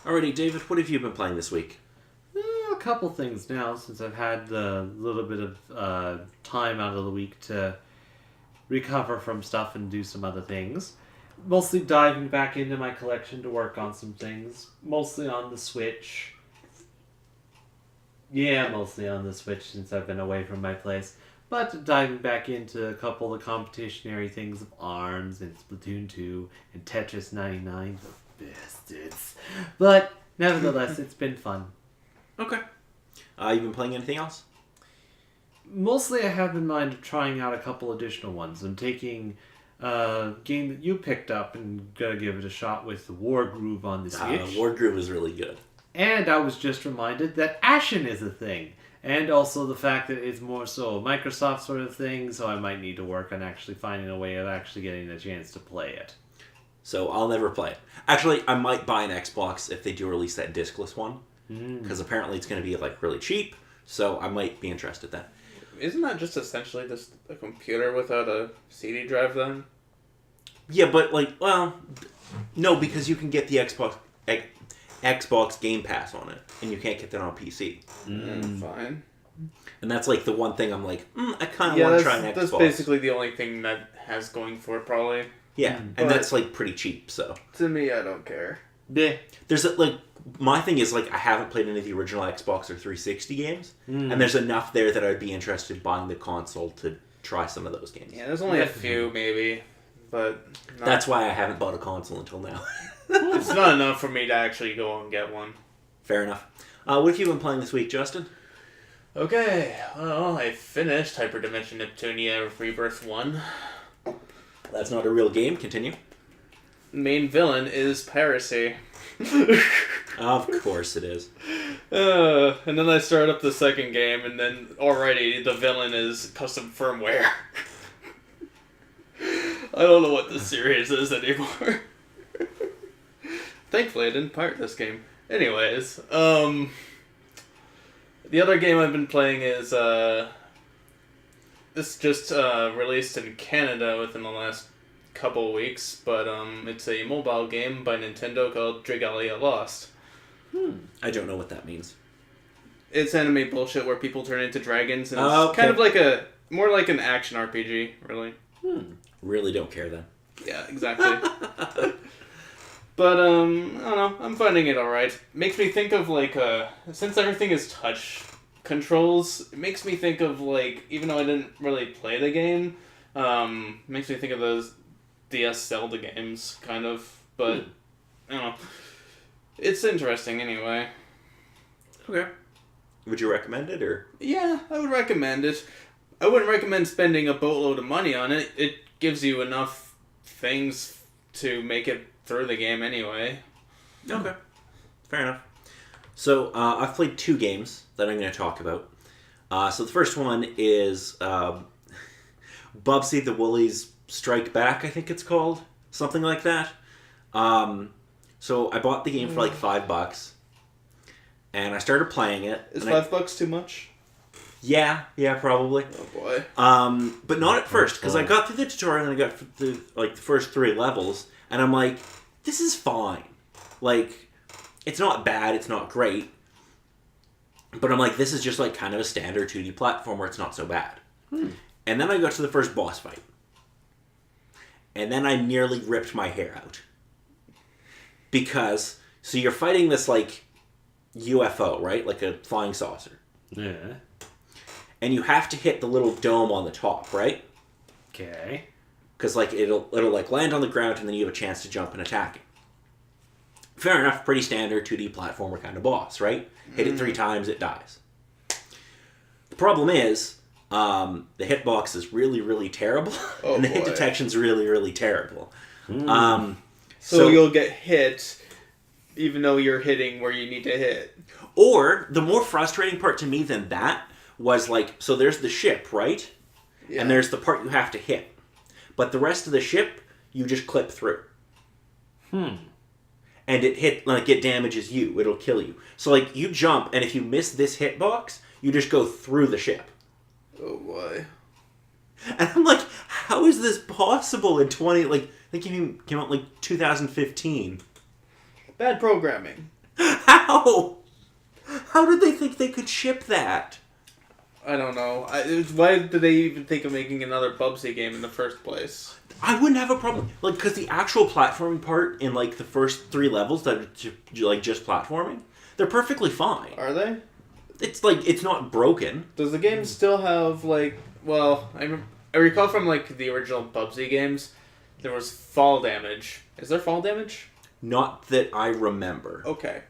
Alrighty, David, what have you been playing this week? A couple things now, since I've had a little bit of time out of the week to recover from stuff and do some other things. Mostly diving back into my collection to work on some things. Mostly on the Switch. Yeah, mostly on the Switch since I've been away from my place. But diving back into a couple of competitionary things of ARMS and Splatoon 2 and Tetris 99. The bastards. But nevertheless, it's been fun. Okay. You been playing anything else? Mostly I have in mind of trying out a couple additional ones. I'm taking a game that you picked up and gonna give it a shot with the War Groove on the Switch. War Groove is really good. And I was just reminded that Ashen is a thing. And also the fact that it's more so a Microsoft sort of thing, so I might need to work on actually finding a way of actually getting a chance to play it. So I'll never play it. Actually, I might buy an Xbox if they do release that discless one. Because apparently it's going to be like really cheap, so I might be interested then. Isn't that just essentially just a computer without a CD drive then? Yeah, but no, because you can get the Xbox Game Pass on it, and you can't get that on PC. Fine. And that's like the one thing I'm like, I kind of want to try an Xbox. That's basically the only thing that has going for it, probably. Yeah, and that's like pretty cheap, so. To me, I don't care. Yeah. There's my thing is I haven't played any of the original Xbox or 360 games, and there's enough there that I'd be interested in buying the console to try some of those games. Yeah, there's only a few maybe, but that's why I haven't bought a console until now. It's not enough for me to actually go and get one. Fair enough. What have you been playing this week, Justin? Okay, well, I finished Hyperdimension Neptunia Rebirth 1. That's not a real game. Continue. Main villain is piracy. Of course it is. And then I start up the second game, and then already the villain is custom firmware. I don't know what this series is anymore. Thankfully, I didn't pirate this game. Anyways, the other game I've been playing is, this just released in Canada within the last couple weeks, but it's a mobile game by Nintendo called Dragalia Lost. I don't know what that means. It's anime bullshit where people turn into dragons, and it's kind of like more like an action RPG, really. Really don't care then. Yeah, exactly. But, I don't know, I'm finding it alright. Makes me think of, since everything is touch controls, it makes me think of, even though I didn't really play the game, makes me think of those DS Zelda games, kind of, but, I don't know. It's interesting, anyway. Okay. Would you recommend it, or? Yeah, I would recommend it. I wouldn't recommend spending a boatload of money on it. It gives you enough things to make it through the game anyway. Okay. Fair enough. So, I've played 2 games that I'm going to talk about. So the first one is Bubsy the Woolies Strike Back, I think it's called. Something like that. So I bought the game for $5. And I started playing it. Is $5 too much? Yeah, probably. Oh boy. But not at first, because I got through the tutorial and I got through the first 3 levels, and I'm like, this is fine. It's not bad, it's not great, but I'm like, this is just kind of a standard 2D platform where it's not so bad. And then I got to the first boss fight, and then I nearly ripped my hair out. Because, so you're fighting this UFO, right? Like a flying saucer. Yeah. And you have to hit the little dome on the top, right? Okay. Because it'll land on the ground and then you have a chance to jump and attack it. Fair enough, pretty standard 2D platformer kind of boss, right? Hit it 3 times, it dies. The problem is, the hitbox is really, really terrible, and the hit detection's really, really terrible. So you'll get hit, even though you're hitting where you need to hit. Or, the more frustrating part to me than that was so there's the ship, right? Yeah. And there's the part you have to hit. But the rest of the ship, you just clip through. And it damages you. It'll kill you. So, you jump, and if you miss this hitbox, you just go through the ship. Oh, boy. And I'm like, how is this possible in they came out 2015. Bad programming. How? How did they think they could ship that? I don't know. Why did they even think of making another Bubsy game in the first place? I wouldn't have a problem, like, because the actual platforming part in, like, the first 3 levels that are like just platforming, they're perfectly fine. Are they? It's like it's not broken. Does the game still have like? Well, I recall from like the original Bubsy games, there was fall damage. Is there fall damage? Not that I remember. Okay.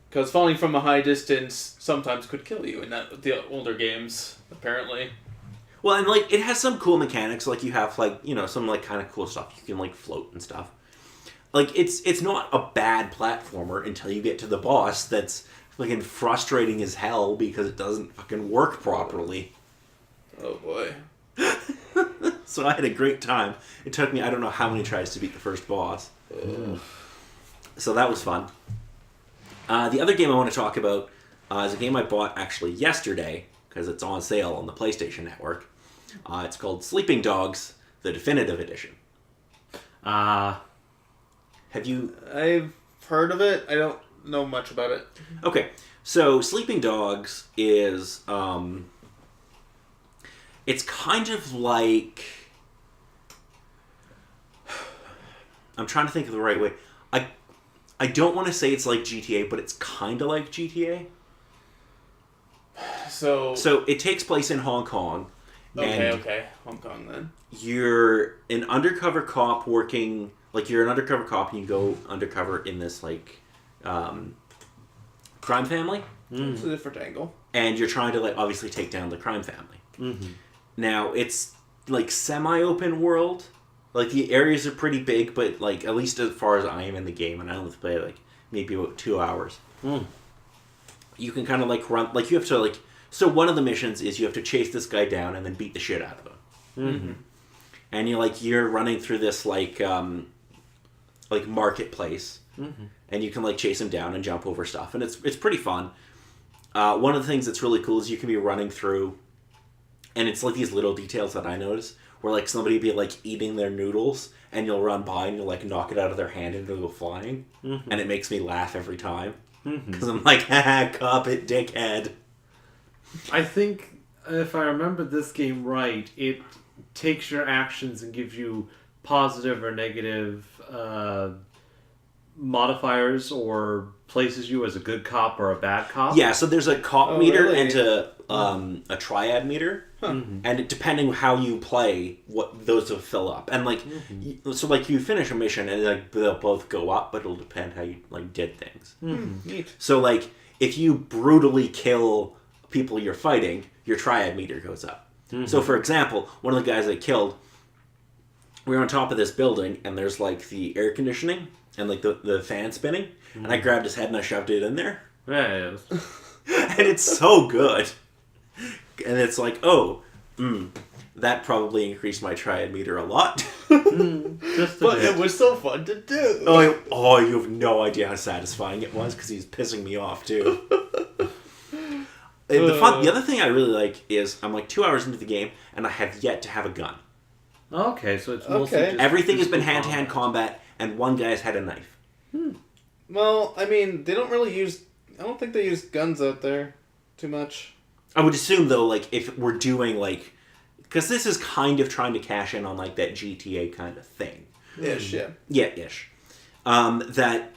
Because falling from a high distance sometimes could kill you in the older games, apparently. Well, and like it has some cool mechanics. Like you have like some like kind of cool stuff. You can like float and stuff. Like it's not a bad platformer until you get to the boss. That's fucking frustrating as hell because it doesn't fucking work properly. Oh boy. So I had a great time. It took me I don't know how many tries to beat the first boss. So that was fun. The other game I want to talk about is a game I bought actually yesterday because it's on sale on the PlayStation Network. It's called Sleeping Dogs, the Definitive Edition. Have you... I've heard of it. I don't know much about it. Okay, so Sleeping Dogs is... it's kind of like... I'm trying to think of the right way. I don't want to say it's like GTA, but it's kind of like GTA. So it takes place in Hong Kong. Okay. Hong Kong then. You're an undercover cop working... Like, you're an undercover cop and you go undercover in this, like, crime family. It's a different angle. And you're trying to, like, obviously take down the crime family. Mm-hmm. Now, it's, like, semi-open world. Like, the areas are pretty big, but, like, at least as far as I am in the game, and I only play, like, maybe about 2 hours. You can kind of, like, run... Like, you have to, like... So one of the missions is you have to chase this guy down and then beat the shit out of him. Mm-hmm. And you're running through this, like marketplace. Mm-hmm. And you can, like, chase him down and jump over stuff. And it's pretty fun. One of the things that's really cool is you can be running through... And it's, like, these little details that I notice. Where, like, somebody be, like, eating their noodles, and you'll run by and you'll, like, knock it out of their hand and it'll go flying. Mm-hmm. And it makes me laugh every time. Mm-hmm. Because I'm like, haha, cop it, dickhead. I think, if I remember this game right, it takes your actions and gives you positive or negative modifiers or places you as a good cop or a bad cop. Yeah, so there's a cop meter really? and a triad meter. Mm-hmm. And depending how you play, what those will fill up. And, like, so, like, you finish a mission and, like, they'll both go up, but it'll depend how you, like, did things. Mm-hmm. Neat. So, like, if you brutally kill people you're fighting, your triad meter goes up. Mm-hmm. So, for example, one of the guys I killed, we were on top of this building, and there's, like, the air conditioning and, like, the fan spinning, and I grabbed his head and I shoved it in there. Yeah, it is. And it's so good. And it's like, that probably increased my triad meter a lot. Just a But bit. it was so fun to do. You have no idea how satisfying it was because he's pissing me off too. The other thing I really like is I'm like 2 hours into the game and I have yet to have a gun. Okay, so it's mostly Okay. just Everything has been physical hand-to-hand combat, and one guy's had a knife. Well, I mean, they don't really use... I don't think they use guns out there too much. I would assume though, like if we're doing like, because this is kind of trying to cash in on like that GTA kind of thing. Ish, yeah. Yeah, ish. That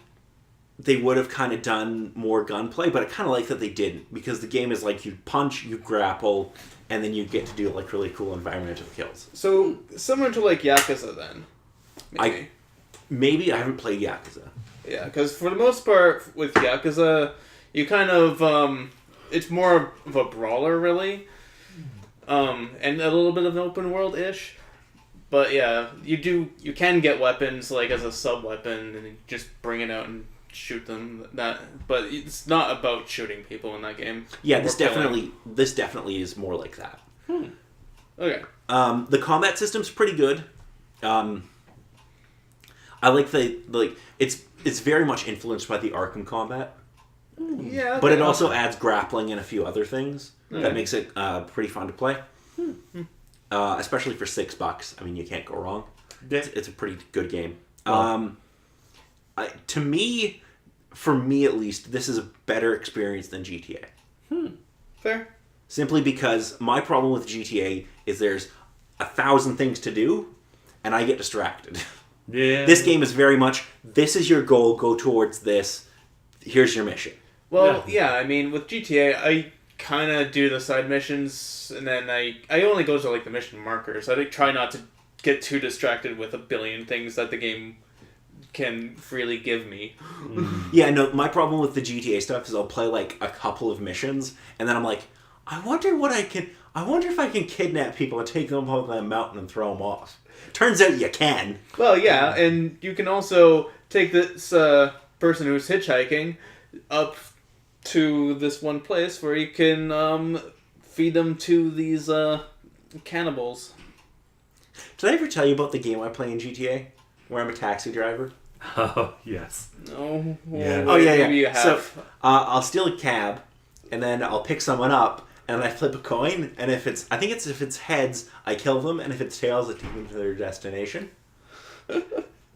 they would have kind of done more gunplay, but I kind of like that they didn't, because the game is like you punch, you grapple, and then you get to do like really cool environmental kills. So, similar to like Yakuza then. Maybe. Maybe I haven't played Yakuza. Yeah, because for the most part with Yakuza, you kind of, it's more of a brawler really. And a little bit of an open world-ish. But yeah, you can get weapons like as a sub-weapon and you just bring it out and shoot them. But it's not about shooting people in that game. Yeah, Or this killing. definitely is more like that. Okay. The combat system's pretty good. I like it's very much influenced by the Arkham combat, Yeah. but it okay. also adds grappling and a few other things that Okay. makes it pretty fun to play. Especially for $6. I mean, you can't go wrong. It's a pretty good game. To me, for me at least, this is a better experience than GTA. Fair. Simply because my problem with GTA is there's 1,000 things to do, and I get distracted. Yeah. This game is very much, this is your goal, go towards this, here's your mission. Well, yeah, I mean, with GTA, I kind of do the side missions, and then I only go to, like, the mission markers. I try not to get too distracted with a billion things that the game can freely give me. Yeah, no, my problem with the GTA stuff is I'll play, like, a couple of missions, and then I'm like, I wonder if I can kidnap people and take them up on a mountain and throw them off. Turns out you can. Well, yeah, and you can also take this person who's hitchhiking up to this one place where you can feed them to these cannibals. Did I ever tell you about the game I play in GTA? Where I'm a taxi driver? Oh, yes. No. Yeah. Well, maybe you have. So, I'll steal a cab, and then I'll pick someone up, and I flip a coin, and if it's heads, I kill them, and if it's tails, I take them to their destination.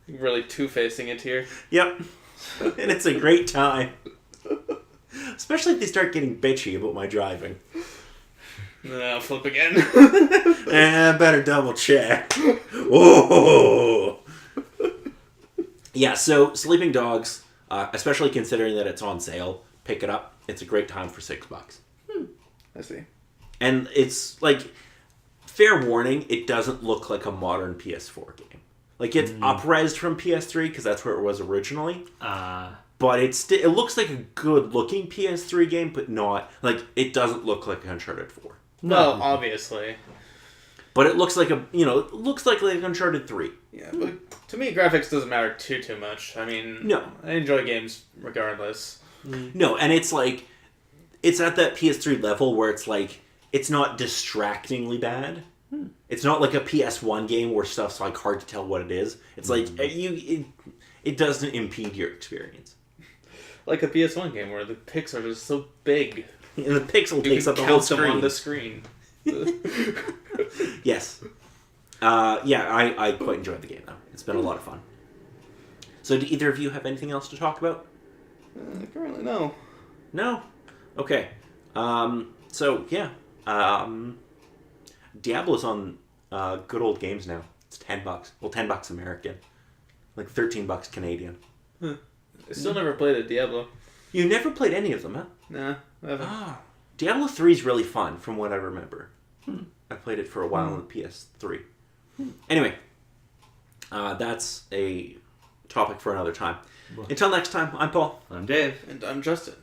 Really two-facing it here. Yep. And it's a great time. Especially if they start getting bitchy about my driving. I'll flip again. Better double check. Oh. Yeah, so Sleeping Dogs, especially considering that it's on sale, pick it up. It's a great time for $6. I see. And it's like, fair warning, it doesn't look like a modern PS4 game. Like, it's up-resed from PS3 because that's where it was originally. But it looks like a good-looking PS3 game, but not like it doesn't look like Uncharted 4. Well, obviously. But it looks like Uncharted 3. Yeah, but to me, graphics doesn't matter too much. I mean, No. I enjoy games regardless. No, and it's like, it's at that PS3 level where it's like, it's not distractingly bad. It's not like a PS1 game where stuff's like hard to tell what it is. It's like, it doesn't impede your experience. Like a PS1 game where the pixels are just so big. And the pixel You takes can up the whole count them screen. on the screen. Yes. I quite enjoyed the game, though. It's been a lot of fun. So, do either of you have anything else to talk about? Currently, no. No? Okay. So, yeah. Diablo's on good old games now. It's $10. Well, $10 American. Like $13 Canadian. I still never played a Diablo. You never played any of them, huh? Nah, I haven't. Diablo 3 is really fun, from what I remember. I played it for a while on the PS3. Anyway, that's a topic for another time. Until next time, I'm Paul. I'm Dave. And I'm Justin.